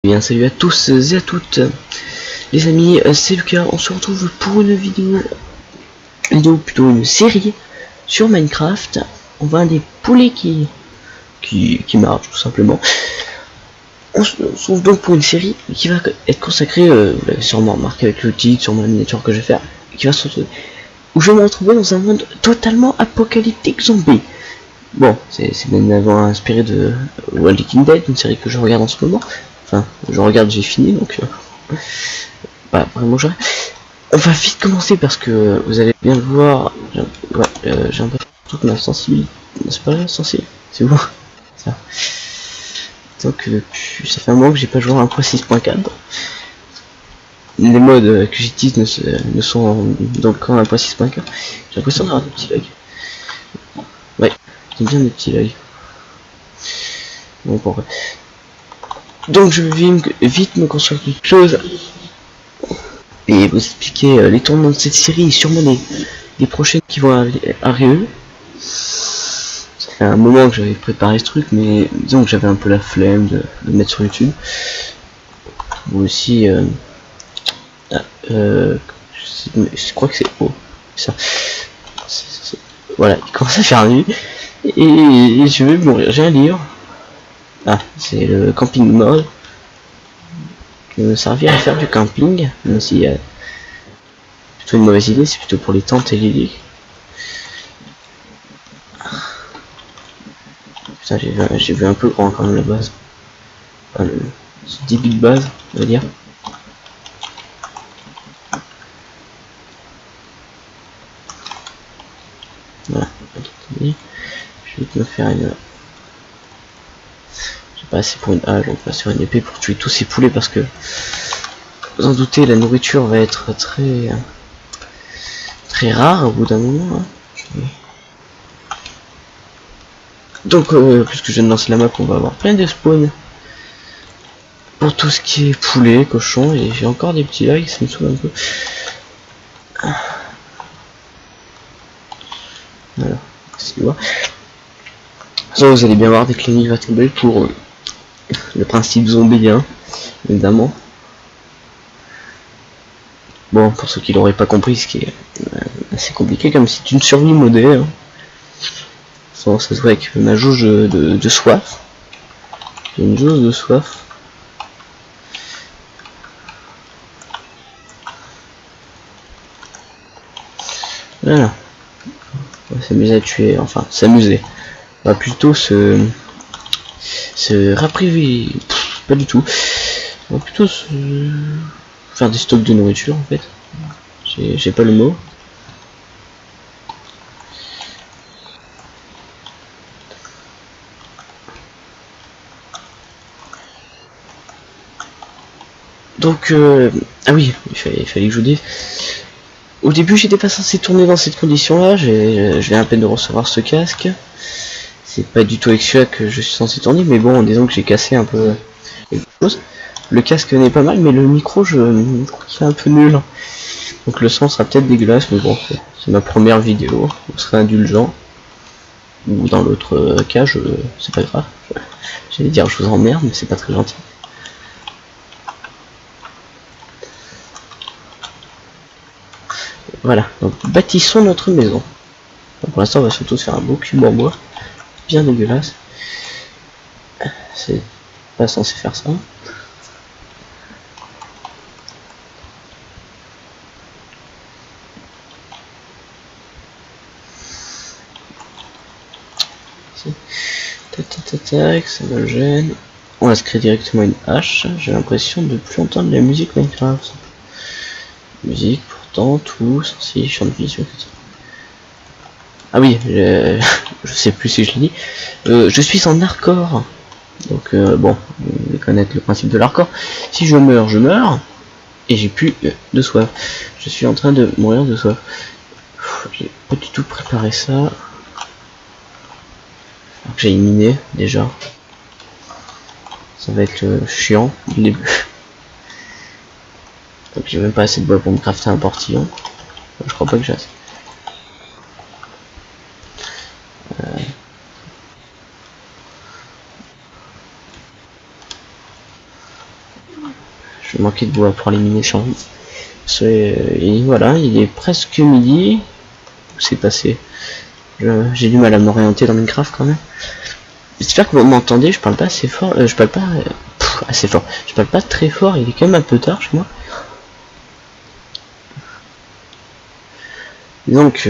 Bien, salut à tous et à toutes les amis, c'est Lucas. On se retrouve pour une vidéo plutôt une série sur Minecraft. On voit des poulets qui marchent tout simplement. On se retrouve donc pour une série qui va être consacrée, vous l'avez sûrement remarqué avec le titre, sur ma miniature que je vais faire, qui va se retrouver, où je vais me retrouver dans un monde totalement apocalyptique zombie. Bon, c'est même avant inspiré de Walking Dead, une série que je regarde en ce moment. Enfin, je regarde, j'ai fini, donc bah, vraiment j'arrête. On va vite commencer parce que vous allez bien le voir. J'ai un peu toute ma sensibilité. C'est pas sensible, c'est bon. Ça. Donc ça fait un moment que j'ai pas joué à 1.6.4. Les modes que j'utilise ne sont donc qu'en 1.6.4. J'ai l'impression d'avoir des petits lags. Ouais, j'aime bien des petits lags. Bon, pourquoi. Donc je vais vite me construire quelque chose et vous expliquer les tournants de cette série et sûrement les prochaines qui vont arriver. Ça fait un moment que j'avais préparé ce truc, mais disons que j'avais un peu la flemme de mettre sur YouTube. Ou aussi, je crois que c'est ça. Voilà, il commence à faire nuit et je vais mourir. J'ai un livre. Ah, c'est le camping mode. Qui me servir à faire du camping, même si plutôt une mauvaise idée, c'est plutôt pour les tentes et les lits. Putain, j'ai vu un peu grand quand même la base. Enfin, le début de base, on va dire. Voilà. Je vais me faire une. J'ai pas assez pour une hache, donc on va se faire une épée pour tuer tous ces poulets parce que vous en doutez, la nourriture va être très rare au bout d'un moment. Hein. Donc, puisque je viens de lancer la map, on va avoir plein de spawns pour tout ce qui est poulet, cochon, et j'ai encore des petits lags, ça me saoule un peu. Voilà, ça, vous allez bien voir dès que l'ennemi va tomber pour le principe zombien, évidemment. Bon, pour ceux qui l'auraient pas compris, ce qui est assez compliqué, comme c'est une survie modée. Hein. Ça se voit avec ma jauge de soif. J'ai une jauge de soif. Voilà. On va s'amuser à tuer, enfin s'amuser. On va plutôt se rapriver. Pas du tout. On va plutôt faire des stocks de nourriture en fait. J'ai pas le mot. Donc ah oui, il fallait que je vous dise. Au début j'étais pas censé tourner dans cette condition là, je viens à peine de recevoir ce casque. C'est pas du tout avec celui-là que je suis censé tourner, mais bon, disons que j'ai cassé un peu quelque chose. Le casque n'est pas mal, mais le micro je trouve qu'il est un peu nul. Donc le son sera peut-être dégueulasse, mais bon, c'est ma première vidéo, vous serez indulgent. Ou dans l'autre cas, c'est pas grave. J'allais dire je vous emmerde, mais c'est pas très gentil. Voilà, donc bâtissons notre maison. Donc, pour l'instant, on va surtout se faire un beau cube en bois, bien dégueulasse. C'est pas censé faire ça. Tac, ça me gêne. On va se créer directement une hache. J'ai l'impression de plus entendre la musique Minecraft. Musique, pourtant, tout, censé, champ de vision, etc. Ah oui, je sais plus si je l'ai dit. Je suis en hardcore. Donc bon, vous devez connaître le principe de l'hardcore. Si je meurs, je meurs. Et j'ai plus de soif. Je suis en train de mourir de soif. J'ai pas du tout préparé ça. J'ai miné déjà. Ça va être chiant du début. Donc j'ai même pas assez de bois pour me crafter un portillon. Je crois pas que j'ai assez. Je manquais de bois pour éliminer Charlie. Et voilà, il est presque midi. Où c'est passé? J'ai du mal à m'orienter dans Minecraft quand même. J'espère que vous m'entendez, je parle pas assez fort. Je parle pas assez fort. Je parle pas très fort, il est quand même un peu tard chez moi. Donc,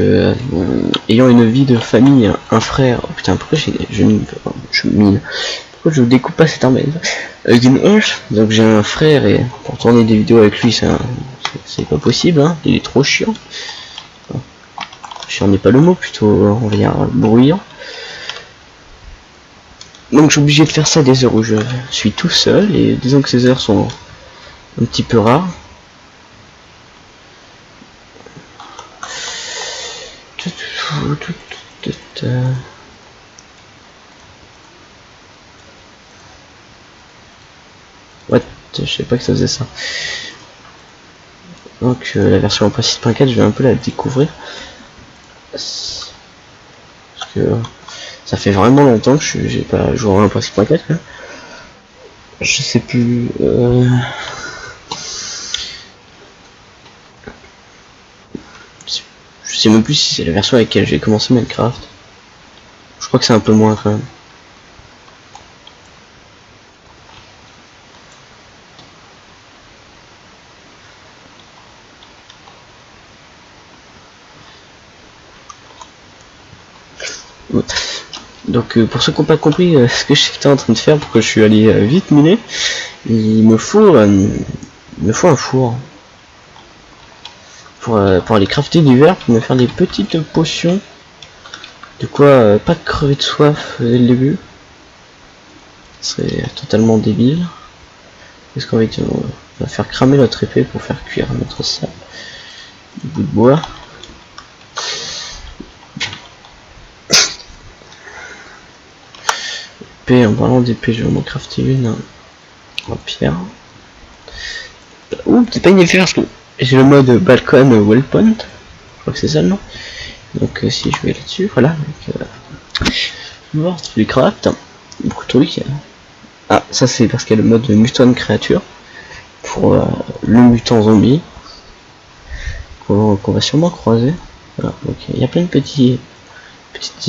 ayant une vie de famille, un frère. Oh putain, pourquoi je mine. Pourquoi je découpe pas cette arme avec une hache? Donc j'ai un frère et pour tourner des vidéos avec lui, c'est pas possible, hein. Il est trop chiant. Chiant n'est pas le mot, plutôt on va dire bruyant. Donc je suis obligé de faire ça des heures où je suis tout seul et disons que ces heures sont un petit peu rares. What? Je sais pas que ça faisait ça. Donc la version 1.6.4 je vais un peu la découvrir. Parce que ça fait vraiment longtemps que j'ai pas joué en 1.6.4. Je sais plus. Je sais même plus si c'est la version avec laquelle j'ai commencé Minecraft. Je crois que c'est un peu moins quand même. Donc pour ceux qui n'ont pas compris ce que j'étais en train de faire, pourquoi je suis allé vite miner, il me faut un four pour aller crafter du verre, pour me faire des petites potions, de quoi pas crever de soif dès le début. Ce serait totalement débile. Parce qu'en fait on va faire cramer notre épée pour faire cuire notre sable, du bout de bois. En parlant d'épée, je vais m'en crafter une en pierre. Ouh, c'est pas une épée parce que j'ai le mode Balcon Wellpoint, je crois que c'est ça le nom. Donc si je vais là-dessus, voilà. Voir tous les crafts, beaucoup de trucs. Ah, ça c'est parce qu'il y a le mode mutant créature pour le mutant zombie qu'on va sûrement croiser. Voilà, donc il y a plein de petites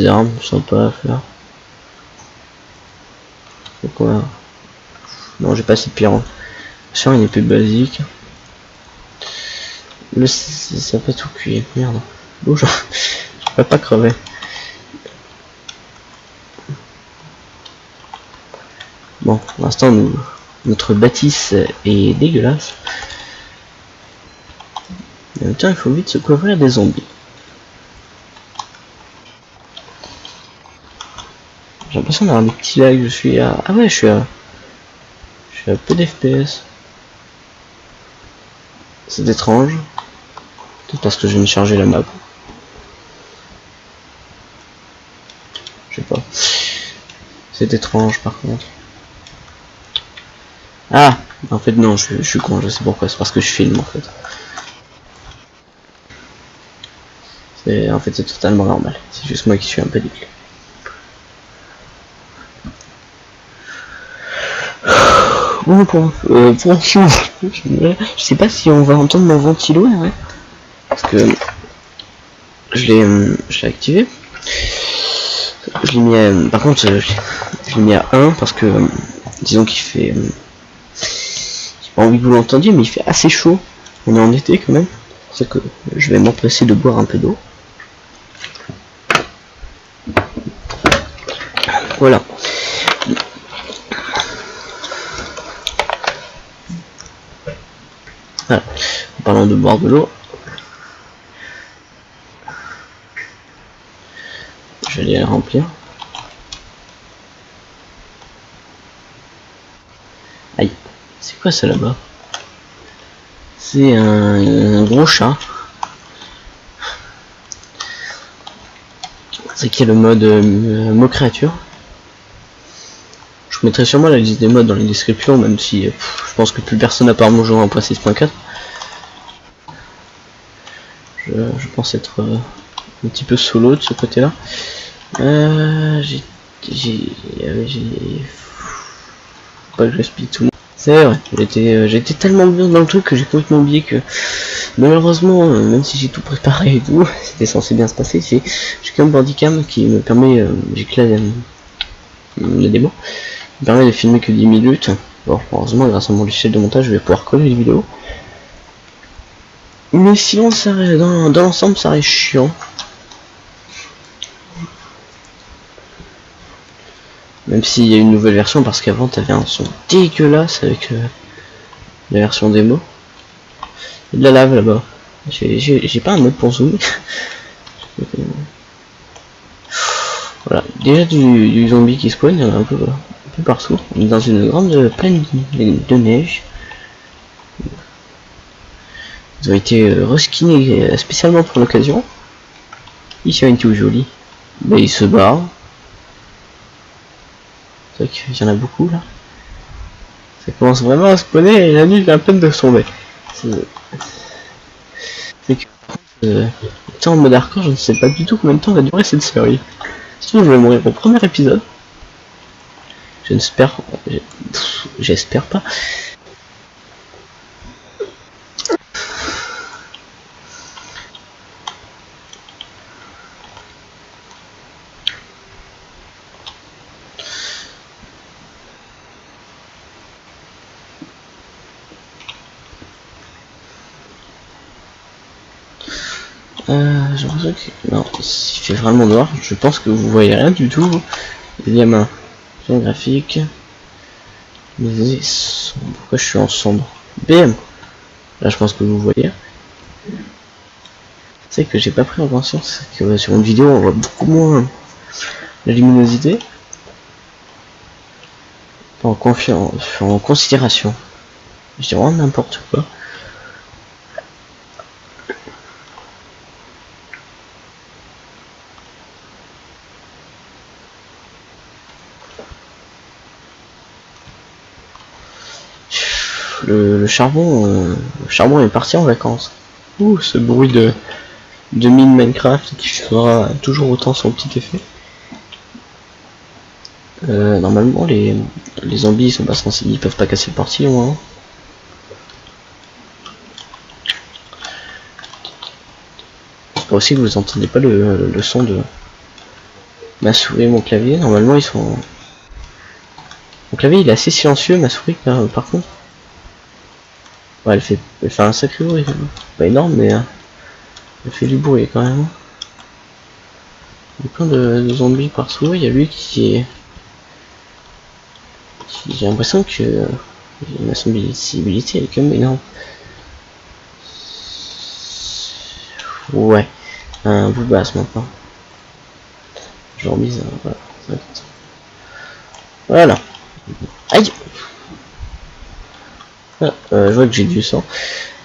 armes sympas à faire. Quoi? Non, j'ai pas assez de pierre. Sur une épée basique. Ça fait tout cuire. Merde. Bouge. Je peux pas crever. Bon, pour l'instant, notre bâtisse est dégueulasse. Mais tiens, il faut vite se couvrir des zombies. J'ai l'impression d'avoir des petits lags. Je suis à... Ah ouais, je suis à peu d'FPS. C'est étrange. Peut-être parce que je viens de charger la map. Je sais pas. C'est étrange par contre. Ah, en fait non, je suis con, je sais pourquoi. C'est parce que je filme en fait. En fait c'est totalement normal. C'est juste moi qui suis un peu débile. Bon, je sais pas si on va entendre mon ventilo, ouais. Parce que je l'ai activé. Je l'ai mis à, par contre, je l'ai mis à 1 parce que disons qu'il fait, j'ai pas envie que vous l'entendiez, mais il fait assez chaud. On est en été quand même. C'est que je vais m'empresser de boire un peu d'eau. Voilà. Voilà. En parlant de boire de l'eau, je vais aller la remplir. Aïe, c'est quoi ça là-bas? C'est un gros chat. C'est qui est le mode mot créature. Je mettrai sûrement la liste des modes dans les descriptions, même si je pense que plus personne à part moi joue en 1.6.4. Je pense être un petit peu solo de ce côté là. Pas que je explique tout. C'est vrai, j'étais tellement bien dans le truc que j'ai complètement oublié que malheureusement, même si j'ai tout préparé et tout, c'était censé bien se passer, j'ai quand même Bandicam qui me permet, j'ai que la démo, qui me permet de filmer que 10 minutes. Bon, heureusement, grâce à mon logiciel de montage, je vais pouvoir coller les vidéos. Mais sinon, ça, dans l'ensemble, ça reste chiant. Même s'il y a une nouvelle version, parce qu'avant, t'avais un son dégueulasse avec la version démo. Il y a de la lave là-bas. J'ai pas un mode pour zoomer. Voilà, déjà du zombie qui spawn, il y en a un peu partout. On est dans une grande plaine de neige. Ils ont été reskinés spécialement pour l'occasion. Ils sont tout jolis. Mais ils se barrent. C'est vrai qu'il y en a beaucoup là. Ça commence vraiment à spawner et la nuit vient à peine de tomber. C'est que en mode hardcore, je ne sais pas du tout combien de temps va durer cette série. Sinon je vais mourir au premier épisode. J'espère pas. J'ai l'impression que... Non, il fait vraiment noir. Je pense que vous voyez rien du tout. Il y a ma graphique. Mais pourquoi je suis en sombre? BM. Là, je pense que vous voyez. C'est que j'ai pas pris en conscience que sur une vidéo, on voit beaucoup moins la luminosité. En considération. Je dis vraiment n'importe quoi. Le charbon est parti en vacances. Ouh, ce bruit de mine Minecraft qui fera toujours autant son petit effet. Normalement les zombies ils sont pas censés, ils peuvent pas casser le portillon hein. C'est pas aussi que vous entendez pas le son de ma souris et mon clavier. Normalement ils sont... Mon clavier il est assez silencieux, ma souris par contre. Ouais, elle fait un sacré bruit. Pas énorme mais elle fait du bruit quand même. Il y a plein de zombies partout. Il y a lui qui est... J'ai l'impression que ma sensibilité elle est quand même énorme. Ouais, un bout basse maintenant. Genre mise, voilà. Voilà. Aïe. Ah, je vois que j'ai du sang.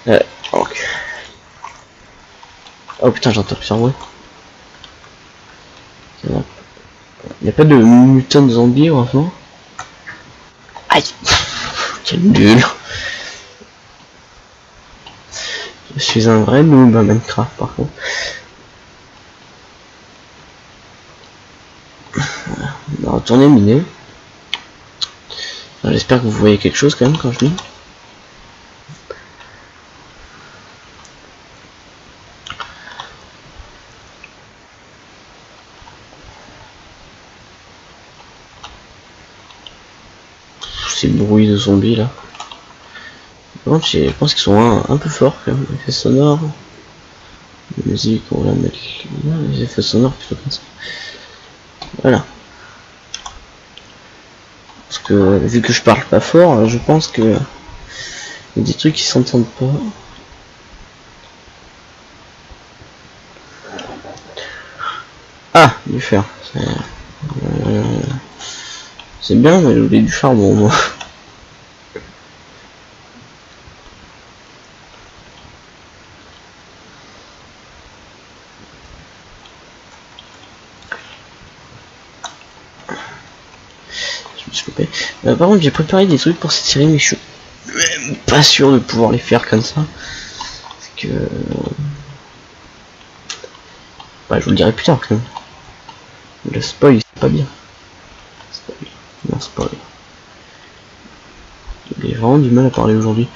Okay. Oh putain, j'entends plusieurs bruits. Il n'y a pas de mutant zombie heureusement. Aïe. Quel nul. Je suis un vrai noob à Minecraft par contre. On va retourner miner. J'espère que vous voyez quelque chose quand même quand je mine. Ces bruits de zombies là. Par contre, je pense qu'ils sont un peu forts quand même. Effets sonores. La musique, on va la mettre là, les effets sonores plutôt comme ça. Voilà. Parce que vu que je parle pas fort, je pense que il y a des trucs qui s'entendent pas. Ah, du fer. C'est bien, mais je voulais du charbon moi. Par contre j'ai préparé des trucs pour cette série mais je suis même pas sûr de pouvoir les faire comme ça. Parce que... Bah je vous le dirai plus tard quand même. Le spoil c'est pas bien. Spoil. Non spoil. J'ai vraiment du mal à parler aujourd'hui.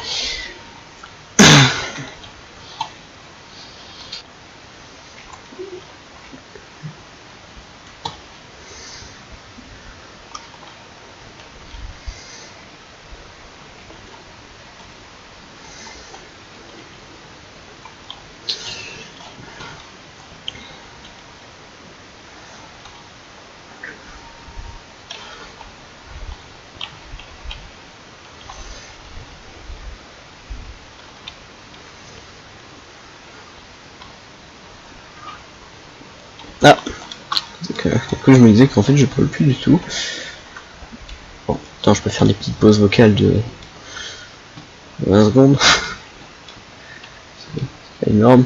Ah, donc je me disais qu'en fait je parle plus du tout. Bon, attends, je peux faire des petites pauses vocales de 20 secondes. C'est pas énorme.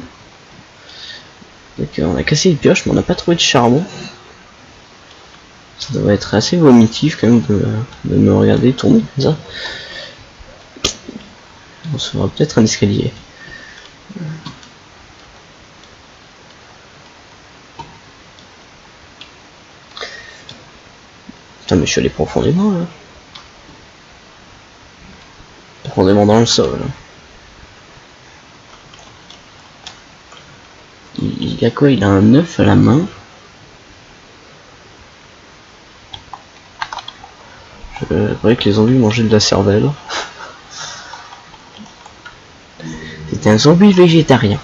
Donc on a cassé une pioche, mais on n'a pas trouvé de charbon. Ça devrait être assez vomitif quand même de me regarder tourner comme ça. On se fera peut-être un escalier. Putain, mais je suis allé profondément là. Profondément dans le sol. Il a quoi? Il a un œuf à la main. Je croyais que les zombies mangeaient de la cervelle. C'était un zombie végétarien.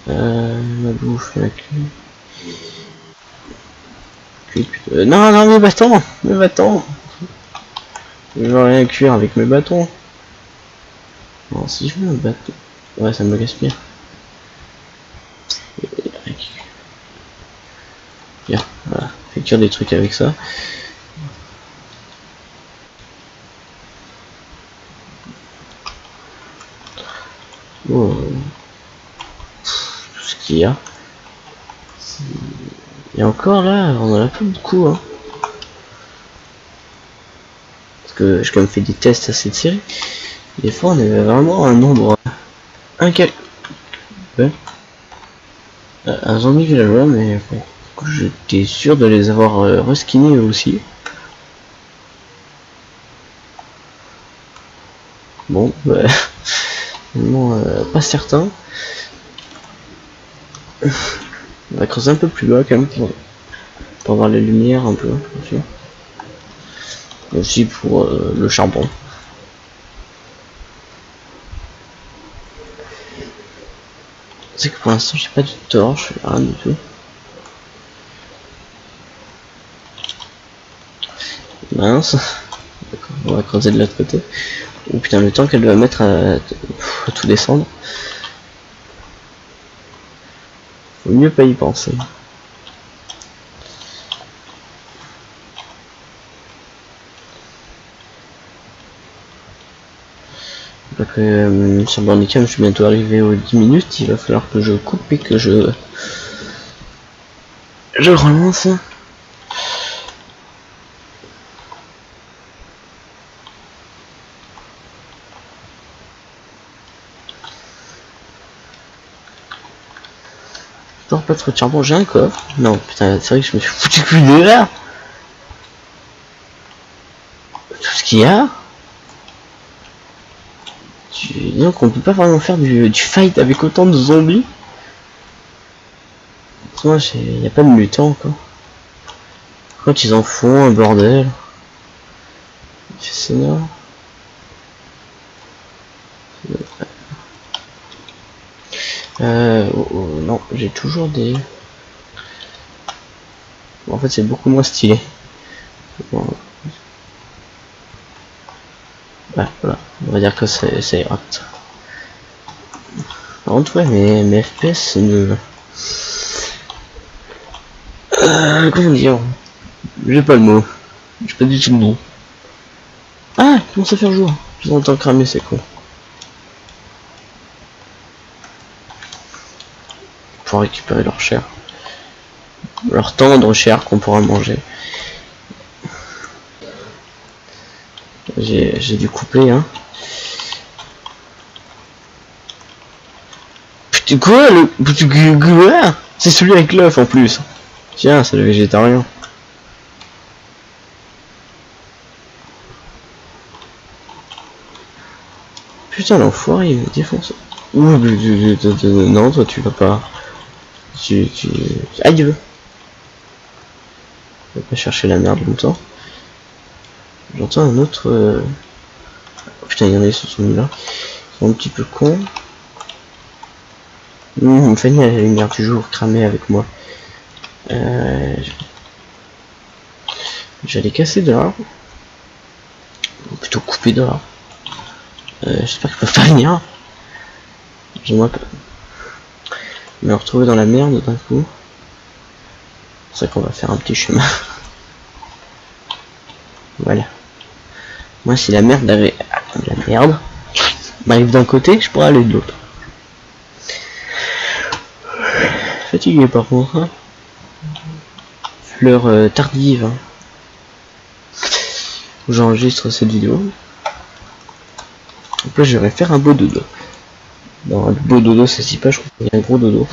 Ma bouffe, la cuit. Non, non, mes bâtons! Mes bâtons! Je veux rien cuire avec mes bâtons. Non, si je veux un bâton. Ouais, ça me gaspille. Bien, voilà. Fait cuire des trucs avec ça. Oh. Tout ce qu'il y a. Et encore là, on en a pas beaucoup, hein. Parce que j'ai quand même fait des tests à cette série. Des fois, on avait vraiment un nombre incalculable. Ouais. Un zombie villageois, mais bon, j'étais sûr de les avoir reskinés aussi. Bon, bah, non, pas certain. On va creuser un peu plus bas quand même pour avoir la lumière un peu, bien sûr. Et aussi pour le charbon. C'est que pour l'instant j'ai pas de torche, rien du tout. Mince. D'accord, on va creuser de l'autre côté. Oh putain, le temps qu'elle va mettre à tout descendre. Faut mieux pas y penser. Donc sur Bandicam, je suis bientôt arrivé aux 10 minutes. Il va falloir que je coupe et que je relance. Toujours pas trop de charbon, j'ai un coffre. Non, putain, c'est vrai que je me suis foutu le cul de là. Tout ce qu'il y a. Donc on peut pas vraiment faire du fight avec autant de zombies. Moi, il n'y a pas de mutants quoi. Quand ils en font un bordel. C'est énorme. Non, j'ai toujours des... Bon, en fait c'est beaucoup moins stylé. Bon. Ouais, voilà, on va dire que c'est ira. Par contre, ouais, mes FPS ne... comment dire? J'ai pas le mot. J'ai pas du tout le nom. Ah, il commence à faire jour. Ils ont le temps cramé, c'est con. Pour récupérer leur chair. Leur tendre chair qu'on pourra manger. J'ai dû couper, hein. Putain, quoi le... C'est celui avec l'œuf en plus. Tiens, c'est le végétarien. Putain, l'enfoiré, il me défonce. Ouh, non, toi tu vas pas. Aïe! Je vais pas chercher la merde longtemps. J'entends un autre. Oh, putain, il y en a qui se sont mis là. Ils sont un petit peu cons. Fanny a la lumière du jour cramée avec moi. J'allais casser dehors. Ou plutôt couper dehors. J'espère qu'ils peuvent pas venir. J'aimerais pas me retrouver dans la merde d'un coup. C'est ça qu'on va faire un petit chemin. Voilà. Moi si la merde m'arrive d'un côté, je pourrais aller de l'autre. Fatigué par contre. Hein. Fleur tardive. Hein. J'enregistre cette vidéo. Donc là je vais faire un beau dodo. Dans un beau dodo ça se dit pas, je crois qu'il y a un gros dodo.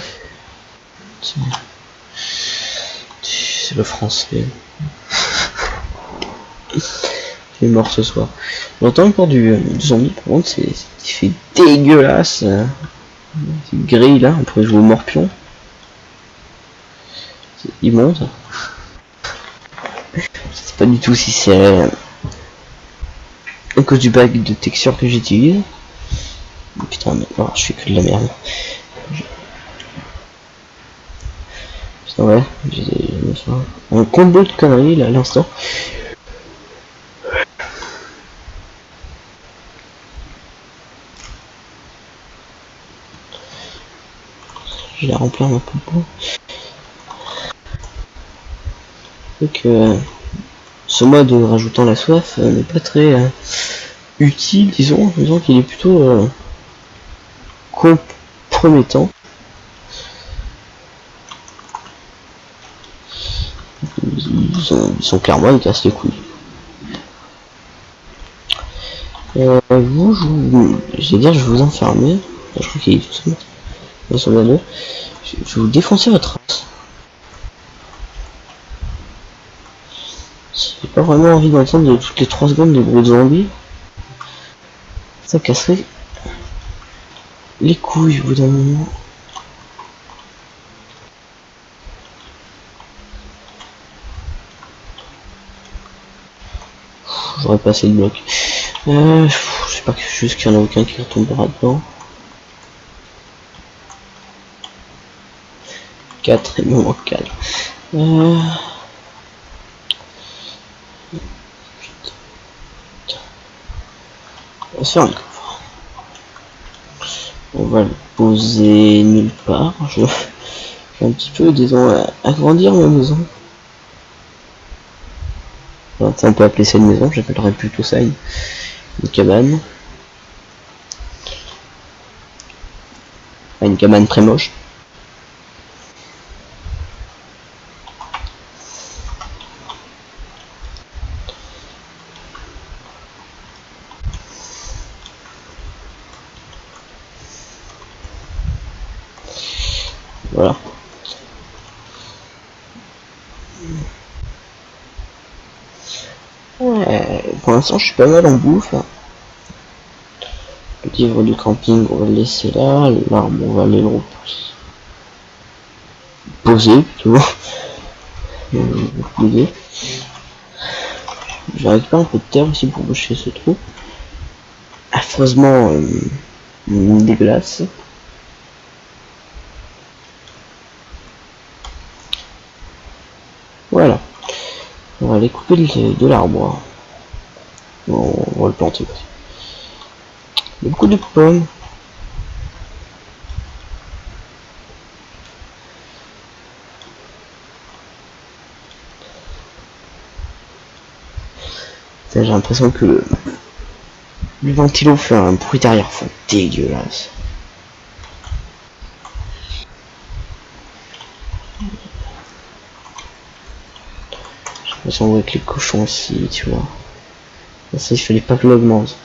C'est le français. Il est mort ce soir. J'entends encore du zombie, par contre c'est fait dégueulasse. C'est gris là, on pourrait jouer au morpion. C'est immonde. Je sais pas du tout si c'est à cause du bac de texture que j'utilise. Putain, mais non, je fais que de la merde. Putain, ouais, j'ai un combo de conneries là à l'instant. Je vais remplir ma combo. Donc, ce mode rajoutant la soif n'est pas très utile, disons qu'il est plutôt compromettant. Ils sont clairement, ils cassent les couilles. Vous, je vais vous enfermer. Je crois qu'il est tout seul. Je vais vous défoncer votre race. J'ai pas vraiment envie d'entendre toutes les 3 secondes de gros zombies. Ça casserait les couilles au bout d'un moment. J'aurais pas assez de blocs. J'espère que juste qu'il y en a aucun qui retombera dedans. 4 et il me manque 4. On va se faire un coffre. On va le poser nulle part. Je vais un petit peu, disons, agrandir ma maison. Enfin, on peut appeler ça une maison, j'appellerais plutôt ça une cabane. Enfin, une cabane très moche. Voilà. Ouais, pour l'instant je suis pas mal en bouffe. Hein. Le livre du camping on va le laisser là, l'arbre on va aller le repousser. Poser plutôt. Je vais récupérer un peu de terre aussi pour boucher ce trou. Affreusement dégueulasse. Voilà. On va aller couper de l'arbre. On va le planter aussi. Il y a beaucoup de pommes. J'ai l'impression que le ventilo fait un bruit derrière fond dégueulasse. J'ai l'impression avec les cochons ici, tu vois. Ça, il fallait pas que l'augmente.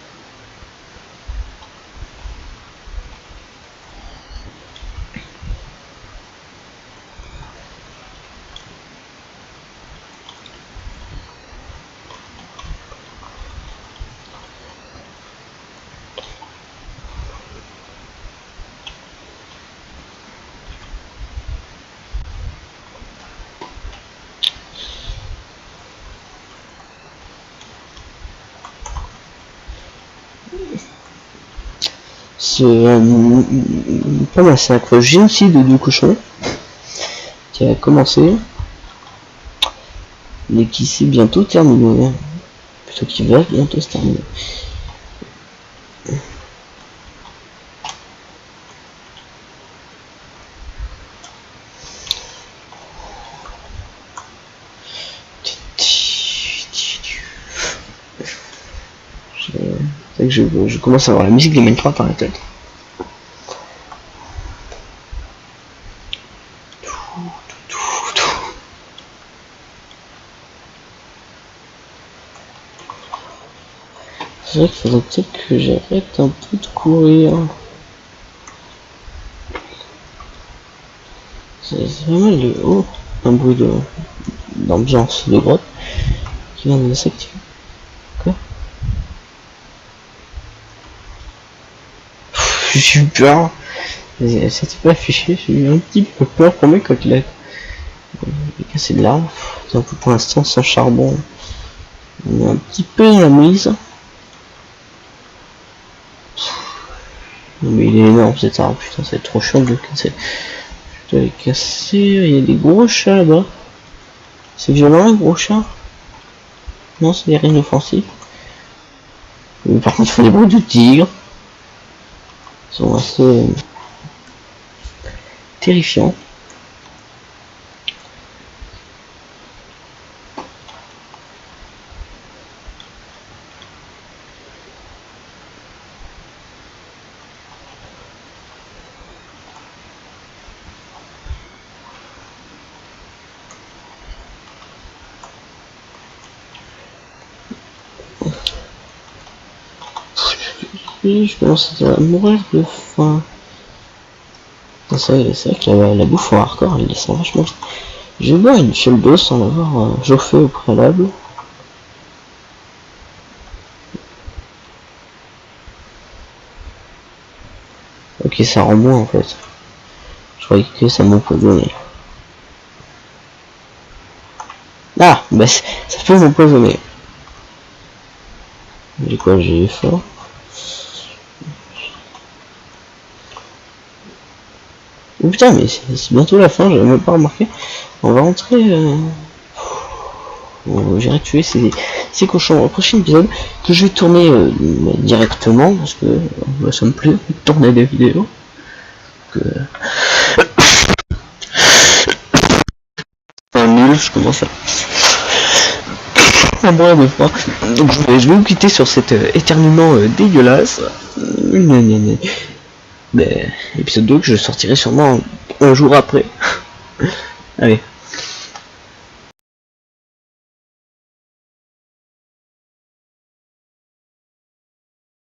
ce pas massacre, génocide de cochons qui a commencé mais qui s'est bientôt terminé, plutôt qui va bientôt se terminer. C'est que je commence à avoir la musique de Minecraft dans la tête. C'est vrai qu'il faudrait peut-être que j'arrête un peu de courir. C'est vraiment un bruit d'ambiance de grotte qui vient de s'activer. Quoi? J'ai eu peur. Ça s'était pas affiché, j'ai eu un petit peu peur pour mes côtelettes. J'ai cassé de l'arbre. Pour l'instant sans charbon. On est un petit peu dans la mise. Mais il est énorme cet arbre, putain, c'est trop chiant de le casser. Je dois les casser, il y a des gros chats là-bas. C'est violent les gros chats? Non, c'est des rennes offensifs. Mais par contre, il faut des bruits de tigres. Ils sont assez terrifiants. Je commence à mourir de faim. C'est vrai que la bouffe en hardcore elle descend vachement vite. Je vais boire une fiole d'eau sans l'avoir chauffé au préalable. Ok, ça rend moins en fait. Je croyais que ça m'empoisonnait. Ah, bah ça peut m'empoisonner. J'ai quoi? J'ai fort. Oh putain, mais c'est bientôt la fin, j'avais même pas remarqué. On va rentrer. J'irai tuer ces cochons au prochain épisode que je vais tourner directement parce que ça me plaît de tourner des vidéos. Nul, je commence à boire de froid. Donc je vais vous quitter sur cet éternuement dégueulasse. Mais épisode 2 que je sortirai sûrement un jour après. Allez.